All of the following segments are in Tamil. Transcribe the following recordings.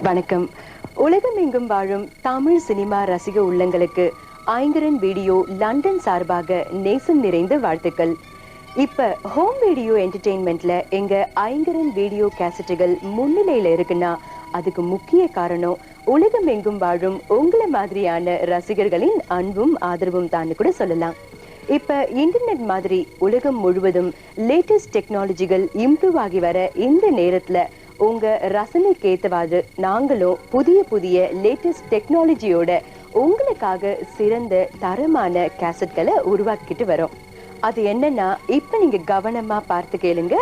வணக்கம். உலகமெங்கும் வாழும் தமிழ் சினிமா ரசிக உள்ளங்களுக்கு ஐங்கரன் வீடியோ லண்டன் சார்பாக நேசம் நிறைந்த வாழ்த்துக்கள். இப்ப ஹோம் வீடியோ என்டர்டெயின்மெண்ட்ல எங்க ஐங்கரன் வீடியோ கேசட்டுகள் முன்னிலையில இருக்குன்னா அதுக்கு முக்கிய காரணம் உலகமெங்கும் வாழும் உங்களை மாதிரியான ரசிகர்களின் அன்பும் ஆதரவும் தான் கூட சொல்லலாம். இப்ப இன்டர்நெட் மாதிரி உலகம் முழுவதும் லேட்டஸ்ட் டெக்னாலஜிகள் இம்ப்ரூவ் ஆகி வர இந்த நேரத்துல உங்க ரசனைக்கு ஏத்தவாறு நாங்களும் புதிய லேட்டஸ்ட் டெக்னாலஜியோட உங்களுக்காக சிறந்த தரமான கேசட்களை உருவாக்கிட்டு வரோம். அது என்னன்னா இப்ப நீங்க கவனமா பார்த்து கேளுங்க.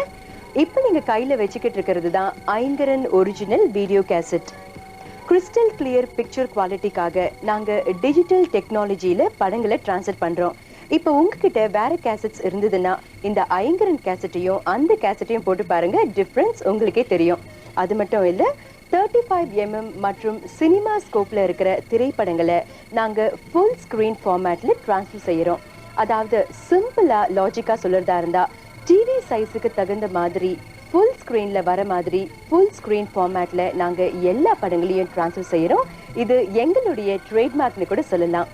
இப்ப நீங்க கையில வச்சுக்கிட்டு இருக்கிறது தான் Ayngaran original video cassette. Crystal clear picture குவாலிட்டிக்காக நாங்க டிஜிட்டல் டெக்னாலஜியில படங்களை டிரான்ஸ்ஃபர் பண்றோம். இப்ப உங்ககிட்ட வேற கேசட்ஸ் இருந்ததுன்னா இந்த ஐங்கரன் கேசட்டையும் அந்த கேசட்டையும் போட்டு பாருங்க, டிஃபரன்ஸ் உங்களுக்கே தெரியும். அது மட்டும் இல்ல, 35mm மற்றும் சினிமா ஸ்கோப்ல இருக்கிற திரைப்படங்களை நாங்க ஃபுல் ஸ்கிரீன் ஃபார்மேட்ல டிரான்ஸ்ஃபர் செய்யறோம். அதாவது சிம்பிளா லாஜிக்கா சொல்றதா இருந்தா டிவி சைஸுக்கு தகுந்த மாதிரி ஃபுல் ஸ்கிரீன்ல வர மாதிரி ஃபுல் ஸ்கிரீன் ஃபார்மேட்ல நாங்க எல்லா படங்களையும் டிரான்ஸ்ஃபர் செய்யறோம். இது எங்களுடைய ட்ரேட்மார்க்னு கூட சொல்லலாம்.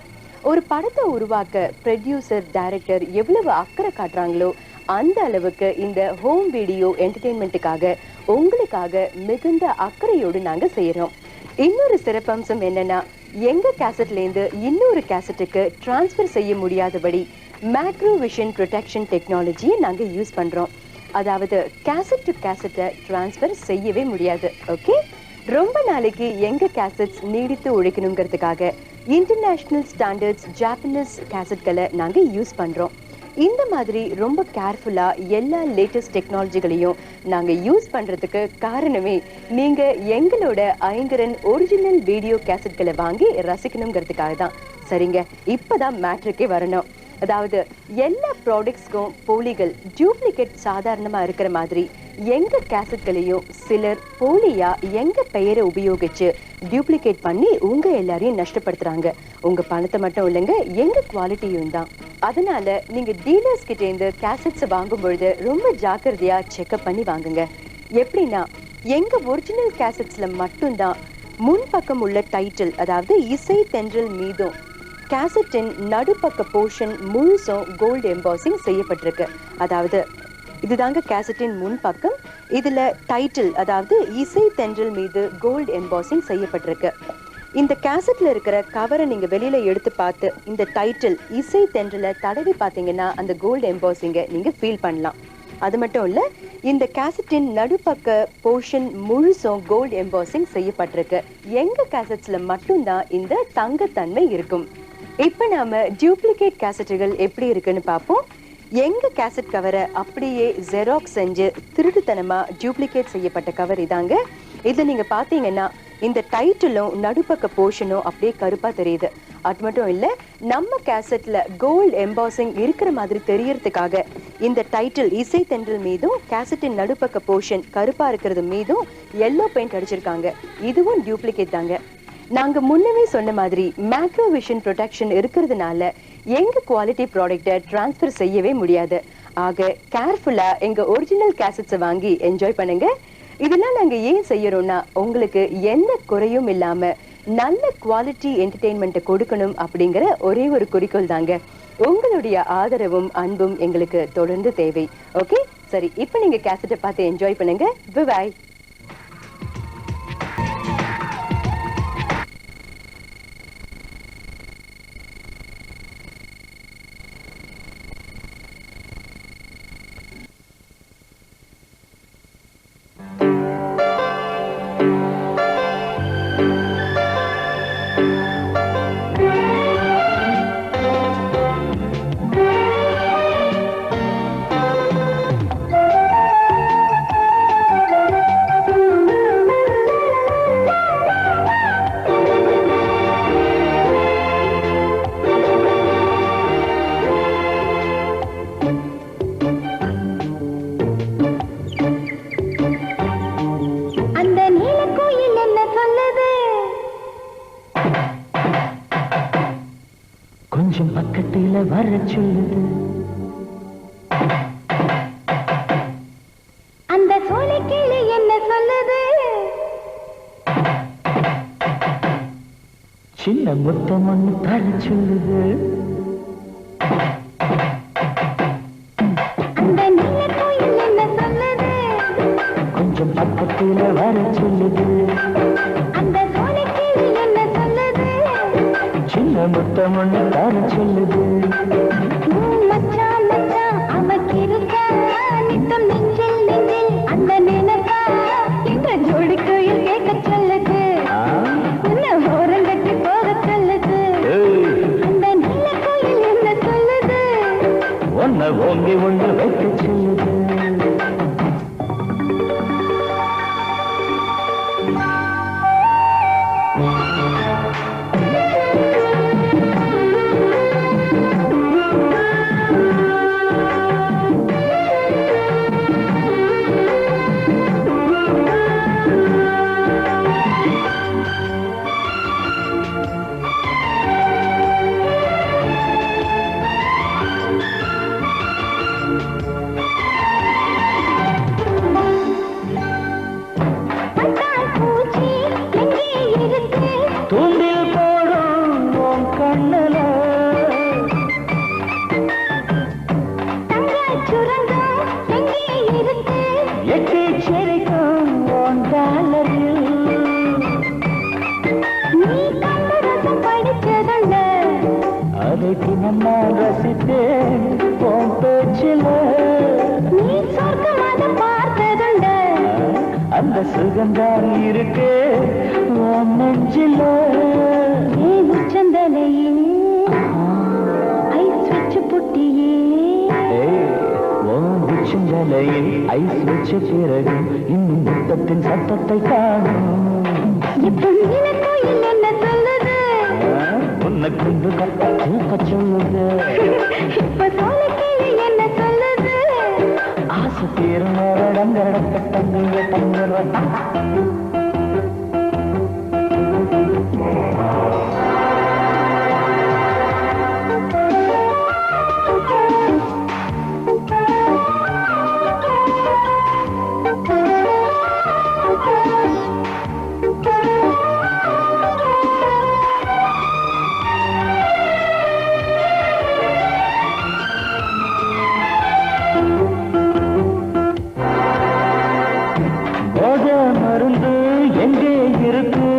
ஒரு படத்தை உருவாக்க ப்ரொடியூசர் டைரக்டர் எவ்வளவு அக்கறை காட்டுறாங்களோ அந்த அளவுக்கு இந்த ஹோம் வீடியோ என்டர்டெயின்மெண்ட்டுக்காக உங்களுக்காக மிகுந்த அக்கறையோடு நாங்க செய்யறோம். இன்னொரு சிறப்பம்சம் என்னன்னா, எங்க கேசட்ல இருந்து இன்னொரு கேசட்டுக்கு டிரான்ஸ்ஃபர் செய்ய முடியாதபடி மேக்ரோ விஷன் ப்ரொடெக்ஷன் டெக்னாலஜியை நாங்க யூஸ் பண்றோம். அதாவது கேசட் டு கேசட்டை டிரான்ஸ்ஃபர் செய்யவே முடியாது. ஓகே, ரொம்ப நாளைக்கு எங்க கேசட்ஸ் நீடித்து உழைக்கணுங்கிறதுக்காக இன்டர்நேஷனல் ஸ்டாண்டர்ட்ஸ் ஜாப்பனீஸ் கேசட்களை நாங்க யூஸ் பண்றோம். இந்த மாதிரி ரொம்ப கேர்ஃபுல்லா எல்லா லேட்டஸ்ட் டெக்னாலஜிகளையும் நாங்க யூஸ் பண்றதுக்கு காரணமே நீங்க எங்களோட ஐங்கரன் ஒரிஜினல் வீடியோ கேசட்களை வாங்கி ரசிக்கணுங்கிறதுக்காக தான். சரிங்க, இப்பதான் மேட்ருக்கே வரணும். அதாவது எல்லா ப்ராடக்ட்ஸ்க்கும் போலிகள் டூப்ளிகேட் சாதாரணமா இருக்கிற மாதிரி எங்க கேசட்களையும் சிலர் போலியா எங்க பெயரை உபயோகிச்சு டூப்ளிகேட் பண்ணி உங்க எல்லாரையும் நஷ்டப்படுத்துறாங்க. உங்க பணத்தை மட்டும் இல்லைங்க, எங்க குவாலிட்டியும் தான். அதனால நீங்க டீலர்ஸ் கிட்ட இருந்து கேசட்ஸ் வாங்கும் பொழுது ரொம்ப ஜாக்கிரதையா செக்அப் பண்ணி வாங்குங்க. எப்படின்னா, எங்க ஒரிஜினல் கேசட்ஸ்ல மட்டும்தான் முன்பக்கம் உள்ள டைட்டில், அதாவது இசை தென்றல் மீதும் கேசட்டின் நடுப்பக்க போர்ஷன் முழுசும் கோல்டு எம்பாசிங் செய்யப்பட்டிருக்கு. அதாவது இதுதாங்க கேசட்டின் முன்பக்கம். இதுல டைட்டில், அதாவது இசை தென்றல் மீது கோல்டு எம்பாசிங் செய்யப்பட்டிருக்கு. இந்த கேசட்ல இருக்கிற கவரை நீங்க வெளியில எடுத்து பார்த்து இந்த டைட்டில் இசை தென்றலை தடவி பார்த்தீங்கன்னா அந்த கோல்டு எம்பாசிங்கை நீங்க ஃபீல் பண்ணலாம். அது மட்டும் இல்ல, இந்த கேசட்டின் நடுப்பக்க போர்ஷன் முழுசும் கோல்டு எம்பாசிங் செய்யப்பட்டிருக்கு. எங்க கேசட்ஸ்ல மட்டும்தான் இந்த தங்கத்தன்மை இருக்கும். இப்ப நாம டூப்ளிகேட் கேசட்டுகள் எப்படி இருக்குன்னு பார்ப்போம். எங்க கேசட் கவரை அப்படியே ஜெராக்ஸ் செஞ்சு திருட்டுத்தனமா டூப்ளிகேட் செய்யப்பட்ட கவர் இதாங்க. இதை நீங்க பாத்தீங்கன்னா இந்த டைட்டிலும் நடுப்பக்க போர்ஷனும் அப்படியே கருப்பா தெரியுது. அது மட்டும் இல்ல, நம்ம கேசட்ல கோல்டு எம்பாசிங் இருக்கிற மாதிரி தெரியறதுக்காக இந்த டைட்டில் இசை தென்றல் மீதும் கேசட்டின் நடுப்பக்க போர்ஷன் கருப்பா இருக்கிறது மீதும் எல்லோ பெயிண்ட் அடிச்சிருக்காங்க. இதுவும் டூப்ளிகேட் தாங்க. நாங்க முன்னமே சொன்ன மாதிரி மேக்ரோ விஷன் ப்ரொடெக்ஷன் இருக்கிறதுனால எங்க குவாலிட்டி ப்ராடக்ட்டை டிரான்ஸ்ஃபர் செய்யவே முடியாது. ஆக கேர்ஃபுல்லா எங்க ஒரிஜினல் கேசட்ஸை வாங்கி என்ஜாய் பண்ணுங்க. இதெல்லாம் நாங்க ஏன் செய்யறோம்னா, உங்களுக்கு எந்த குறையும் இல்லாம நல்ல குவாலிட்டி என்டர்டெயின்மெண்ட்டை கொடுக்கணும் அப்படிங்கிற ஒரே ஒரு குறிக்கோள் தாங்க. உங்களுடைய ஆதரவும் அன்பும் எங்களுக்கு தொடர்ந்து தேவை. ஓகே, சரி, இப்ப நீங்க கேசட்டை பார்த்து என்ஜாய் பண்ணுங்க. பை. கொஞ்சம் பக்கத்துல வர சொல்லுது. அந்த சோலை கிளி என்ன சொல்லுது? சின்ன முத்தம் ஒண்ணு தர சொல்லுது. அந்த நீல கோயில் என்ன சொல்லுது? கொஞ்சம் பக்கத்துல வர சொல்லுது. அந்த சோலைக்கிளி என்ன சொல்லுது? சின்ன முத்தம் ஒண்ணு தர சொல்லுது. மச்சான் மச்சான் அவக்கு இருக்கா நித்தம் நெஞ்சில் நெஞ்சில் அந்த நினைப்பா என்ற ஜோடி கோயில் கேட்க சொல்லுது. உன்னை ஓரங்கட்டி போக சொல்லுது. அந்த நீல கோயில் என்ன சொல்லுது? ஒன்ன ஓங்கி ஒன்று வைக்க சொல்லுது. தூண்டில் போடும் உன் கண்ணுல எட்டி செடிக்கும் உன் டாலரில் அதை தினம் நான் ரசித்தேன் உன் பேச்சில. அந்த சுகந்தான் இருக்கு உன் நெஞ்சில. உச்சந்தலையில் ஐஸ் வச்சு புட்டியே உச்சந்தலையில் ஐஸ் வச்ச பிறகு இன்னும் முத்தத்தின் சத்தத்தை காணும். இப்போ நீல கோயில் என்ன சொல்லுது? உன்னை கொண்டு கட்ட சொல்லுது. இப்ப சோலைக்கிளி என்ன சொல்லுது? ஆசை தீரும் டங்கரடங்க டங்கர. போத மருந்து எங்கே இருக்கு?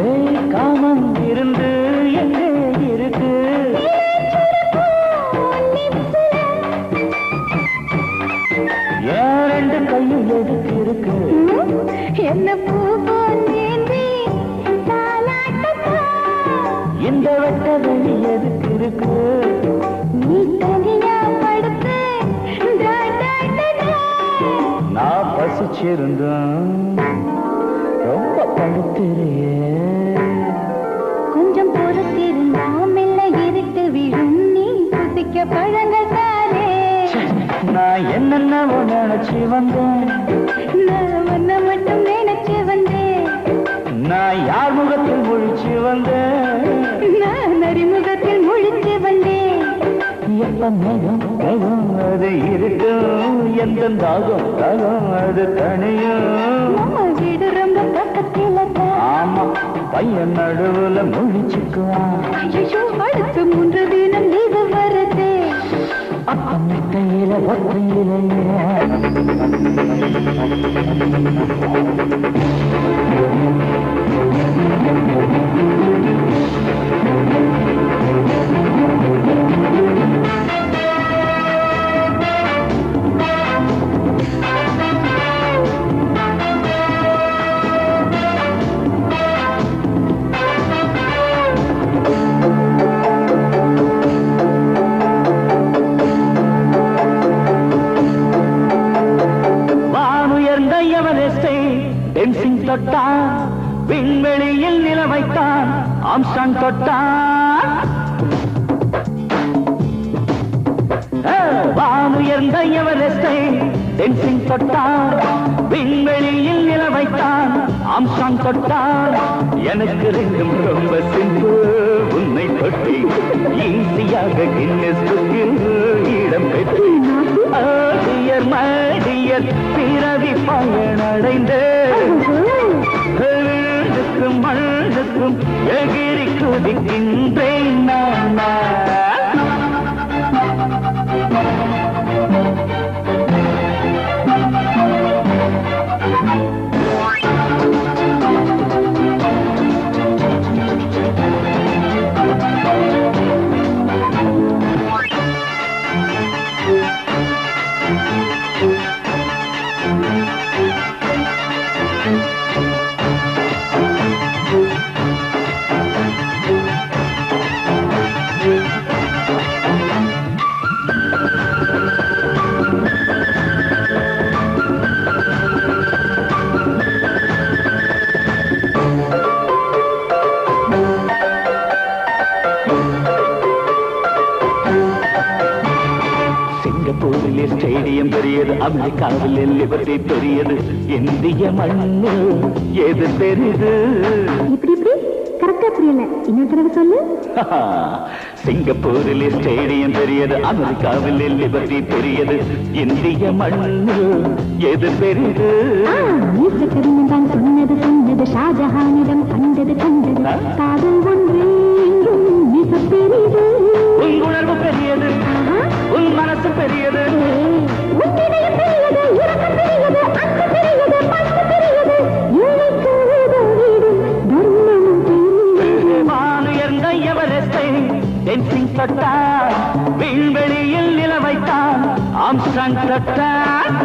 ஏய் காமம் இருந்து எங்கே இருக்கு? ஏன் ரெண்டு கையில் எதுக்கு இருக்கு? என்ன பூ போல் நீந்தி தாலாட்டத்தா? இந்த வெட்ட வெளி எதுக்கு இருக்கு? நீ தனியா படுத்து டா, டா, டா, டா. நான் பசிச்சிருந்தேன் ரொம்ப படுத்துறியே. கொஞ்சம் பொறுத்திருந்தா மெல்ல இருட்டு விழும். நீ புசிக்க பழங்கள் தானே. நான் என்னென்னவோ நினைச்சு வந்தேன். நான் உன்னை மட்டும் நினைச்சு வந்தேன். நான் யார் முகத்தில் முழிச்சு வந்தேன். நான் அறிமுகத்தில் முழிச்சு வந்தேன். எப்ப மேகம் மேகம் அது இருக்கட்டும். எந்த தாகம் தாகம் அது தனியும். நம்ம வீடு ரொம்ப பக்கத்துல தான். ஆமா பையன் நடுவுல முழிச்சுக்குவான். ஐயோ அடுத்து 3 தினம் லீவு வருது. அப்பம் மெத்தையில ஒத்தையில டென்சிங் தொட்டான் விண்வெளியில் நிலவைத்தான் ஆம்ஸ்டாங் தொட்டான். வானுயர்ந்த எவரெஸ்டை டென்சிங் தொட்டான் விண்வெளியில் நிலவைத்தான் ஆம்ஸ்டாங் தொட்டான். எனக்கு ரெண்டும் ரொம்ப சிம்பிள். உன்னை தொட்டி ஈஸியாக கின்னஸ் புக்கில் இடம் பெற்று டியர் மை டியர் பிறவி பயனடைந்தே மண்ணுக்கும் எகிரி குதிக்கின்றேன் நான். சிங்கப்பூரிலே ஸ்டேடியம் பெரியது, அமெரிக்காவிலே லிபர்டி பெரியது, இந்திய மண்ணு எது பெரிது? இப்படி இப்படி கரெக்டா புரியல, இன்னொரு தடவை சொல்லு. சிங்கப்பூரிலே ஸ்டேடியம் பெரியது, அமெரிக்காவிலே லிபர்டி பெரியது, இந்திய மண்ணு எது பெரிது? தான் சொன்னது சொன்னது ஷாஜஹானிடம் கண்டது கண்டது காதல் ஒன்று மிக பெரிது. உன் உணர்வு பெரியது, உன் மனசு பெரியது, வானுயர்ந்த எவரெஸ்டை டென்சிங் தொட்டார், விண்வெளியில் நிலவைத்தான் ஆம்ஸ்ட்ராங் தொட்டார்.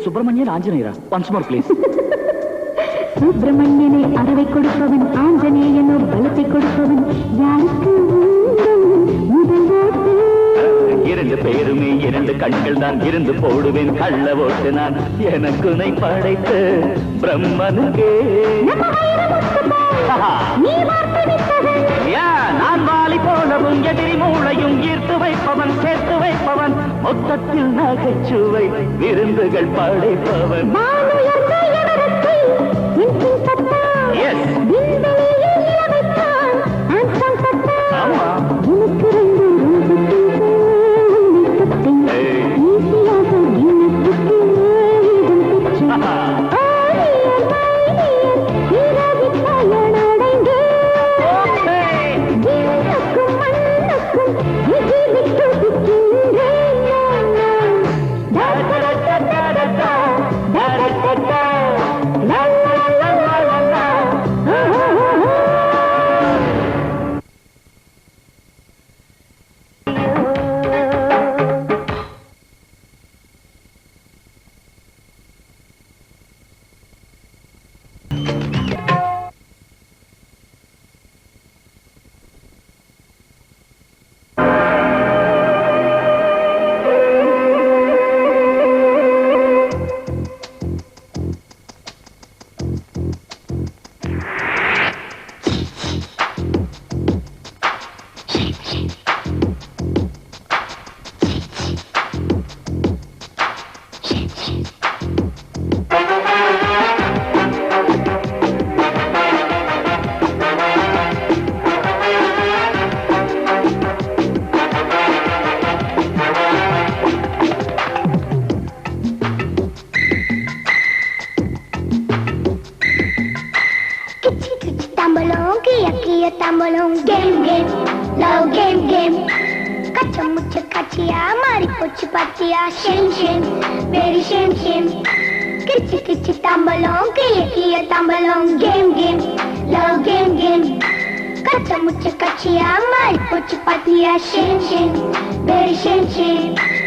சுப்பிரமணியன் ஆஞ்சநேயரா? Once more please. சுப்பிரமணியனை அறவை கொடுப்பவன், ஆஞ்சநேயனோ பலத்தை கொடுப்பவன், யாருக்கு முதல் ஓட்டு? இரண்டு பேருமே இரண்டு கண்கள் தான், இருந்து போடுவேன் கள்ள ஓட்டு நான். எனக்குனை படைத்து பிரம்மனுக்கே நான் வாலி போலவும் எதிரி மூளையும் ஈர்த்து வைப்பவன், சேர்த்து வைப்பவன், மொத்தத்தில் நகைச்சுவை விருந்துகள் படைப்பவன்.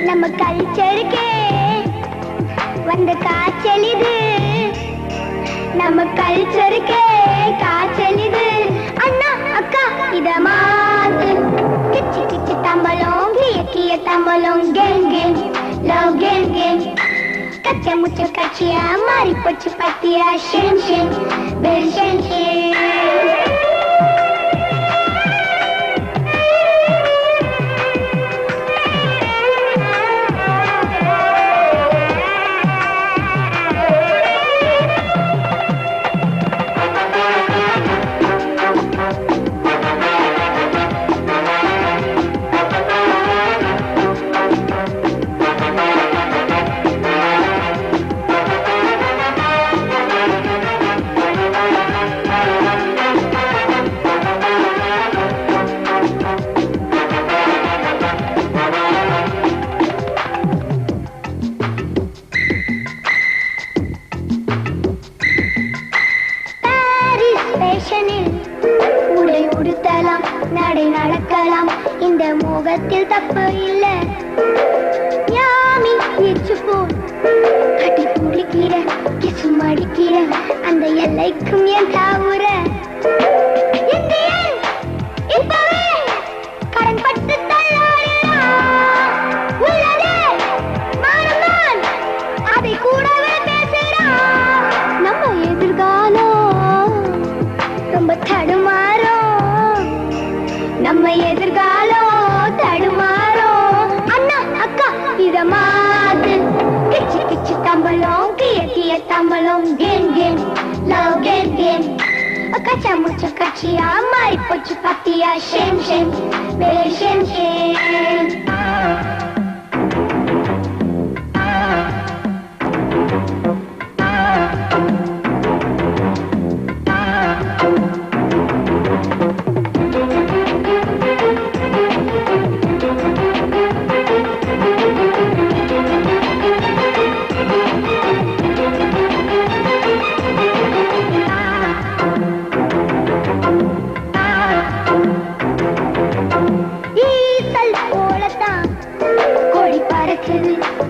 நம்ம கல்ச்சருக்கு வந்த காய்ச்சல் இது, கச்ச முச்ச கட்சியா மாறி போச்சு பத்தியா shame shame very shame shame உடை உடுத்தலாம் நடை நடக்கலாம் இந்த மோகத்தில் தப்பு இல்ல யாமி எச்சு போல் கட்டி குடிக்கிற கிசு மடிக்கிற அந்த எல்லைக்கும் என் தாவுற இப்பவே கடன் பட்டு உள்ளதே மானம்தான் அதை கூடவே பேசுகிறான் நம்ம எதிர்காலம் ரொம்ப தடுமாறும் நம்ம எதிர்காலம் தடுமாறும் அண்ணா அக்கா இத மாத்து கிச்சு கிச்சு தம்பலம் கிய கிய தம்பலம் game game love game game கச்சா முச்ச கட்சியா மாறி போச்சு பத்தியா shame shame very shame shame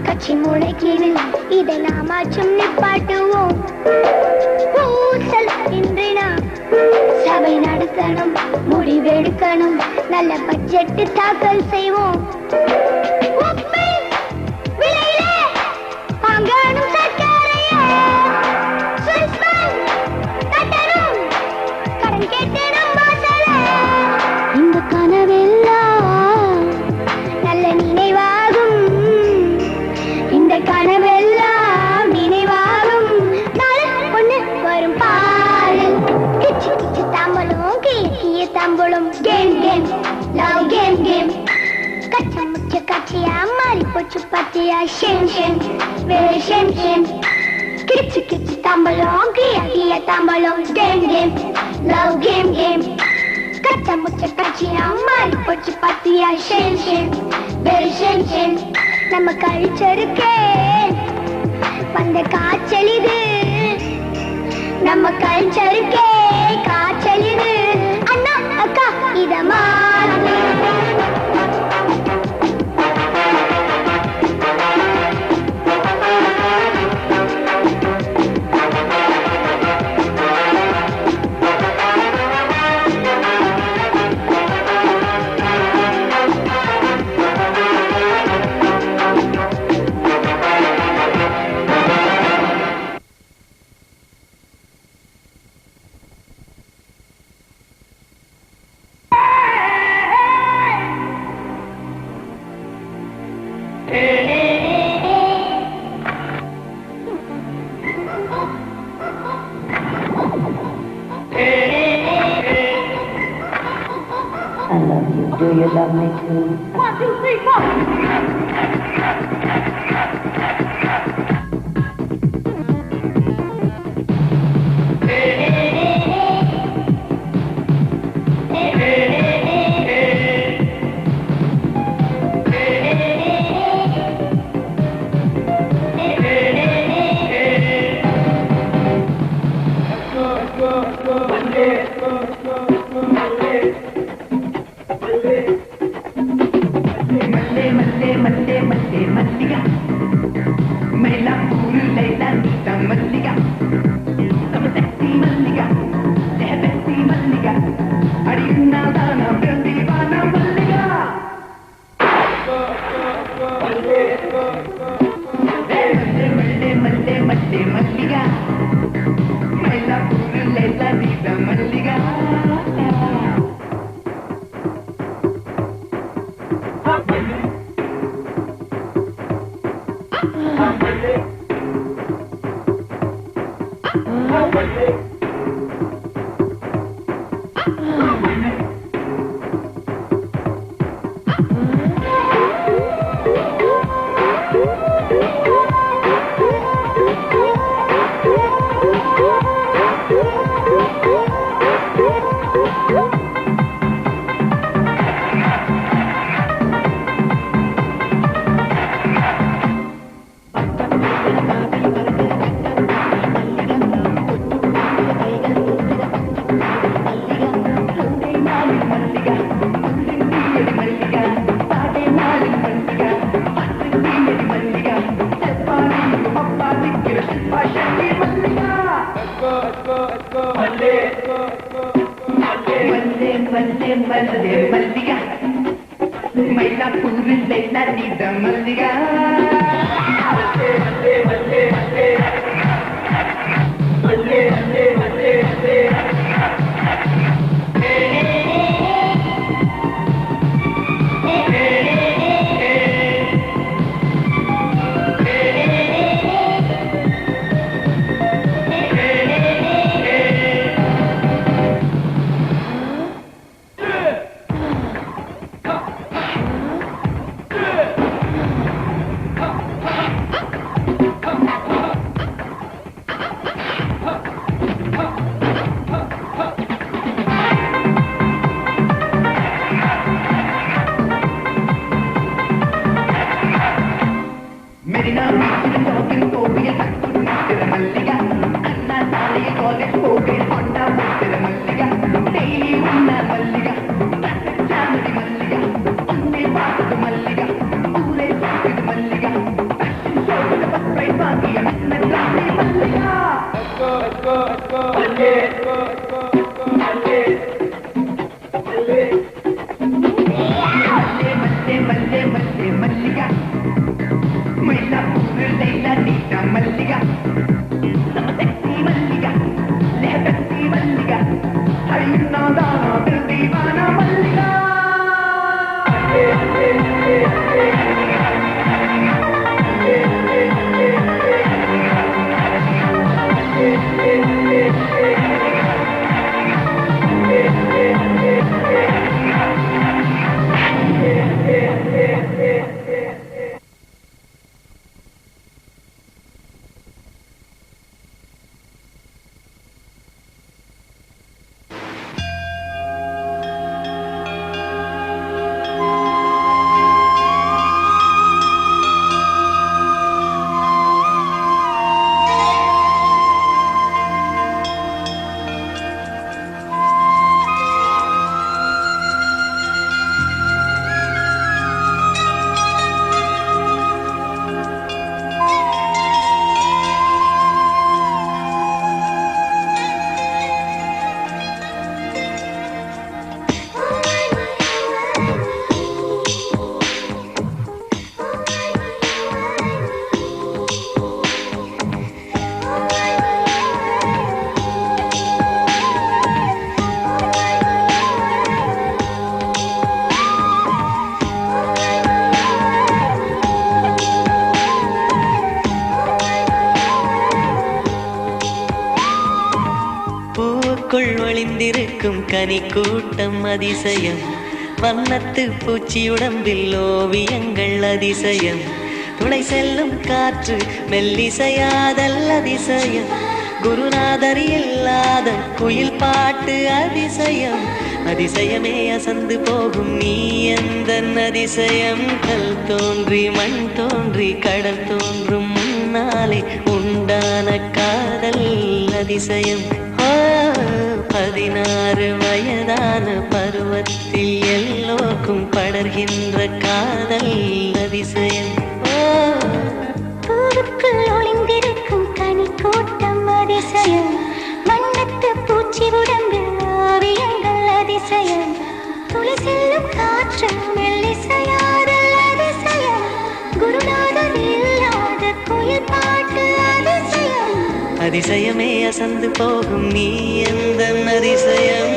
கட்சி முளைக்கிறது இதை நாமாச்சும் நிப்பாட்டுவோம் பூசல் இன்று நாம் சபை நடத்தணும் முடிவெடுக்கணும் நல்ல பட்ஜெட் தாக்கல் செய்வோம் இந்த கனவெல்லாம் நல்ல நினைவாகும் இந்த கனவெல்லாம் நினைவாகும் நாளை ஒண்ணு வரும் பாரு கிச்சு கிச்சு தாம்பலம் கிய தாம்பலம் game game love game game கச்சா முச்ச கட்சியா மாறி போச்சு பத்தியா shame shame very shame shame கிச்சு கிச்சு தாம்பலம் கிய தாம்பலம் game game love game game கச்சா முச்ச கட்சியா மாறி போச்சு பத்தியா shame shame very shame shame நம்ம கல்ச்சருக்கே வந்த காய்ச்சல் இது நம்ம கல்ச்சருக்கே காய்ச்சல் இது அண்ணா அக்கா இத மாத்து I love you. Do you love me too? 1, 2, 3, 4. ஒளிந்திருக்கும் கனி கூட்டம் அதிசயம், வண்ணத்து பூச்சி உடம்பில் ஓவியங்கள் அதிசயம், துளை செல்லும் காற்று மெல்லிசையாதல் அதிசயம், குருநாதர் இல்லாத குயில் பாட்டு அதிசயம், அதிசயமே அசந்து போகும் நீ எந்தன் அதிசயம். கல் தோன்றி மண் தோன்றி கடல் தோன்றும் முன்னாலே உண்டான காதல் அதிசயம். 16 வயதான பருவத்தில் எல்லோருக்கும் படர்கின்ற காதல் அதிசயம். பூவுக்குள் ஒளிந்திருக்கும் கனி கூட்டம் அதிசயம், வண்ணத்து பூச்சி உடம்பில் ஓவியங்கள் அதிசயம், துளி செல்லும் காற்று மெல்லிசையாதல் அதிசயம், குருநாதர் இல்லாத குயில் பாட்டு அதிசயம், அதிசயமே அசந்து போகும் நீ எந்தன் அதிசயம்.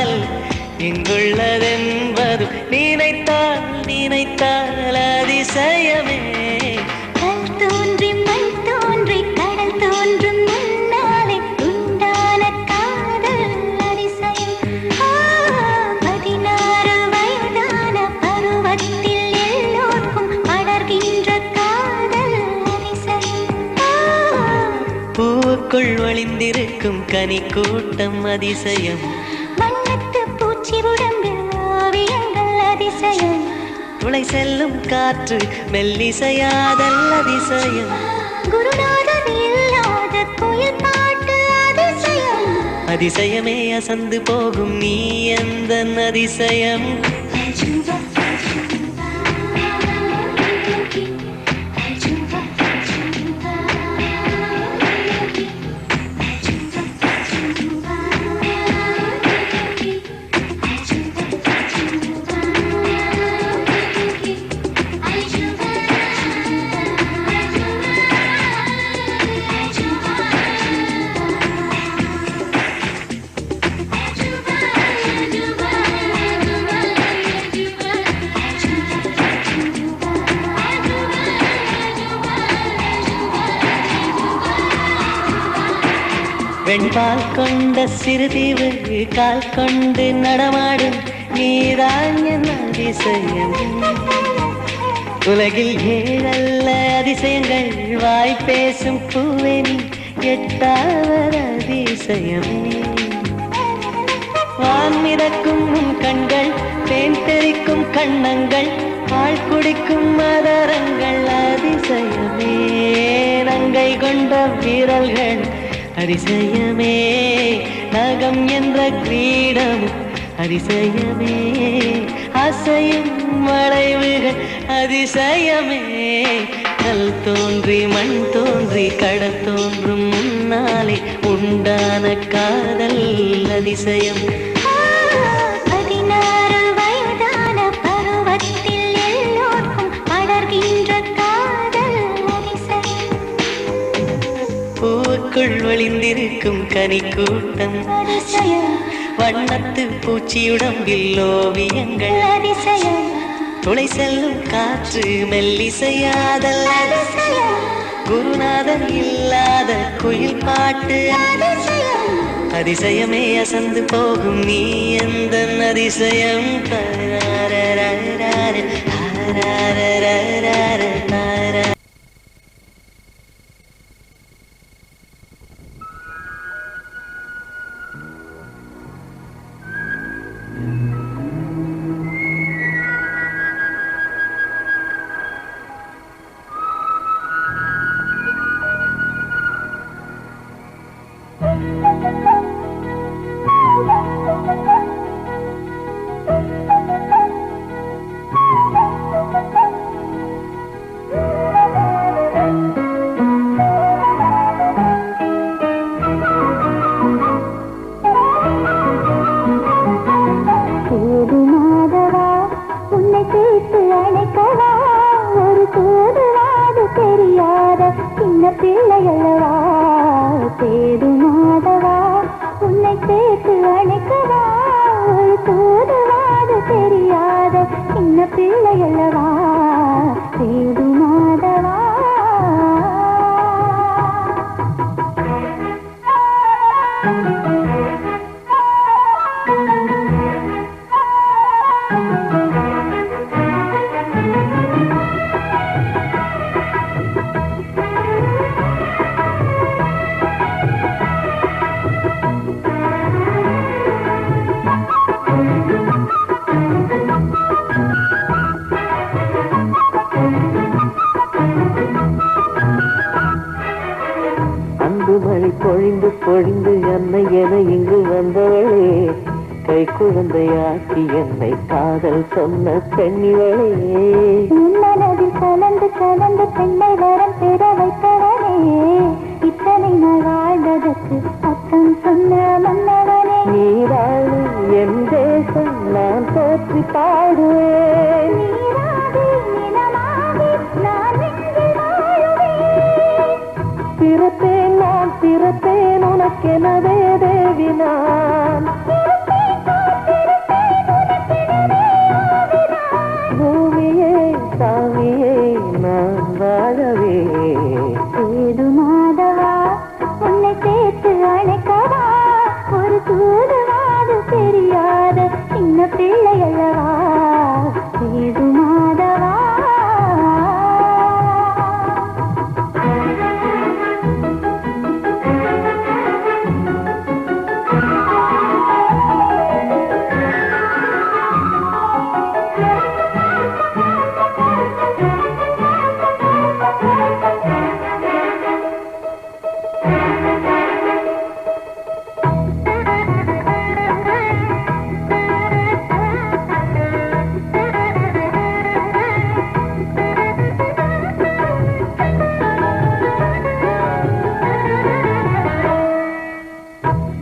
காதல் இங்குள்ளதென்பது நினைத்தால் நினைத்தால் அதிசயமே. கல் தோன்றி மண் தோன்றி கடல் தோன்றும் முன்னாலே உண்டான காதல் அதிசயம். 16 வயதான பருவத்தில் எல்லோருக்கும் படர்கின்ற காதல் அதிசயம். பூவுக்குள் ஒளிந்திருக்கும் கனி கூட்டம் அதிசயம். வண்ணத்து பூச்சி உடம்பில் ஓவியங்கள் அதிசயம். துளை செல்லும் காற்று மெல்லிசையாதல் அதிசயம். குருநாதர் இல்லாத குயில் பாட்டு அதிசயம். அதிசயமே அசந்து போகும் நீ எந்த அதிசயம். வெண்பால் கொண்ட சிறுதீவு கால் கொண்டு நடமாடும் நீதான் என் அதிசயம். உலகில் ஏழல்ல அதிசயங்கள் வாய் பேசும் பூவெனி எட்டாவது அதிசயம். வான் மிதக்கும் கண்கள் தேன் தெறிக்கும் கண்ணங்கள் பால் குடிக்கும் மதரங்கள் அதிசயமே. நங்கை கொண்ட வீரல்கள் அதிசயமே. நகம் என்ற கிரீடம் அதிசயமே. அசையும் வளைவுகள் அதிசயமே. கல் தோன்றி மண் தோன்றி கடல் தோன்றும் முன்னாலே உண்டான காதல் அதிசயம். 16 வயதான பருவத்தில் எல்லோருக்கும் படர்கின்ற காதல் அதிசயம். பூவுக்குள் ஒளிந்திருக்கும் கனி கூட்டம் அதிசயம். வண்ணத்து பூச்சியுடம்பில் ஓவியங்கள் அதிசயம். துளை செல்லும் காற்று மெல்லிசையாதல் அதிசயம். குருநாதன் இல்லாத குயில் பாட்டு அதிசயம். அதிசயமே அசந்து போகும் நீ எந்த அதிசயம். பொழிந்து பொழிந்து என்னை என இங்கு வந்தவளே, கை குழந்தையாக்கி என்னை காதல் சொன்ன பெண்ணிவளே, மனதில் கலந்து கலந்து பெண்ணை வரம் பெற வைத்தவனே, இத்தனை நாள் வாழ்ந்ததற்கு அர்த்தம் சொன்ன மன்னவனே, நீ வாழு என் தேசம் நான் போற்றி பாடுவேன், நீராடி நிலமாடி நான் இங்கு வாழுவேன், பிறப்பேன் நான் பிறப்பேன் உனக்கெனவே தேவி நான், பிறப்பேன் தூதுவாது தெரியாத சின்ன பிள்ளை அல்லவா சேது மாதவா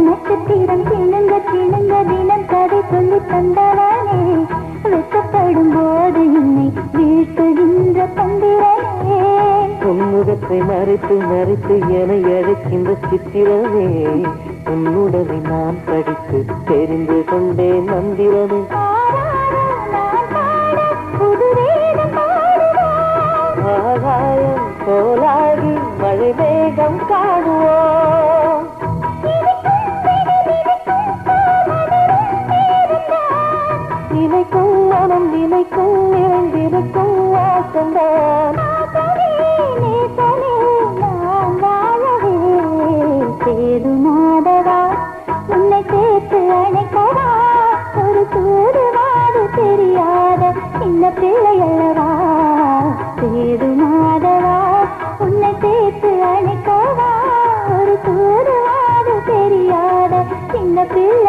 நட்சத்திரம் கிணங்க கிணங்க தினம் கதை சொல்லி தந்தவனே வெட்டப்படும் போது என்னை வீழ்த்துகின்ற தந்திரனே உன்முகத்தை மறைத்து மறைத்து என அழைக்கின்ற சித்திரமே உன்னுடனே நான் படித்து தெரிந்து கொண்டேன் மந்திரமே ஆகாயம் போலாகி மழை மேகம் காணுவோம் நினைக்கும் மனம் நினைக்கும் நிறைந்திருக்கும் வாசந்தான் சேது மாதவா உன்னை சேர்த்து அணைக்கவா ஒரு தூதுவாது தெரியாத சின்ன பிள்ளை அல்லவா சேது மாதவா உன்னை சேர்த்து அணைக்கவா ஒரு தூதுவாது தெரியாத சின்ன பிள்ளை